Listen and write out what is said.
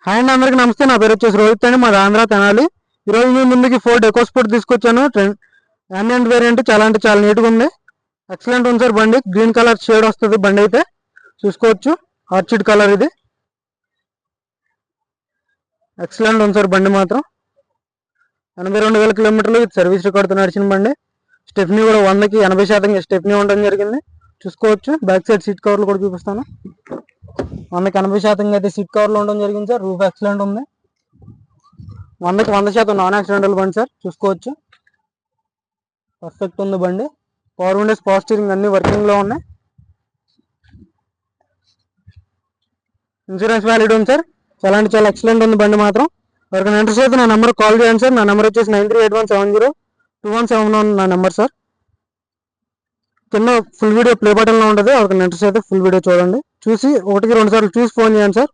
Hi అండి, అందరికీ నమస్తే. నా పేరు వచ్చేసి రోహిత్ అండి, మాది ఆంధ్ర తెనాలి. ఈరోజు నేను ముందుకి ఫోర్డ్ ఎకోస్పోర్ట్ తీసుకొచ్చాను. అండ్ వేరియంట్ చాలా అంటే చాలా నీట్గా ఉంది. ఎక్సలెంట్ ఉంది సార్ బండి. గ్రీన్ కలర్ షేడ్ వస్తుంది బండి అయితే చూసుకోవచ్చు. ఆర్చిడ్ కలర్ ఇది. ఎక్సలెంట్ ఉంది సార్ బండి మాత్రం. 82,000 కిలోమీటర్లు సర్వీస్ రికార్డుతో నడిచిన బండి. స్టెప్నీ కూడా 100కి 80% స్టెప్నీ ఉండడం జరిగింది చూసుకోవచ్చు. బ్యాక్ సైడ్ సీట్ కవర్లు కూడా చూపిస్తాను. 100కి 80% అయితే సీట్ కవర్లు ఉండడం జరిగింది సార్. రూఫ్ ఎక్సలెంట్ ఉంది. 100కి 100% నాన్ యాక్సిడెంటల్ బండి సార్ చూసుకోవచ్చు. పర్ఫెక్ట్ ఉంది బండి. పవర్ విండోస్, పవర్ స్టీరింగ్ అన్ని వర్కింగ్ లో ఉన్నాయి. ఇన్సూరెన్స్ వ్యాలిడ్ ఉంది సార్. చాలా అంటే చాలా ఎక్సలెంట్ ఉంది బండి మాత్రం. ఎవరికైనా ఇంట్రెస్ట్ అయితే నా నెంబర్ కాల్ చేయండి సార్. నా నెంబర్ వచ్చేసి 9381702171 నా నెంబర్ సార్. కింద ఫుల్ వీడియో ప్లే బటన్ లో ఉంటుంది. ఎవరికైనా ఇంట్రెస్ట్ అయితే ఫుల్ వీడియో చూడండి. చూసి 1కి 2 సార్లు చూసి ఫోన్ చేయండి సార్.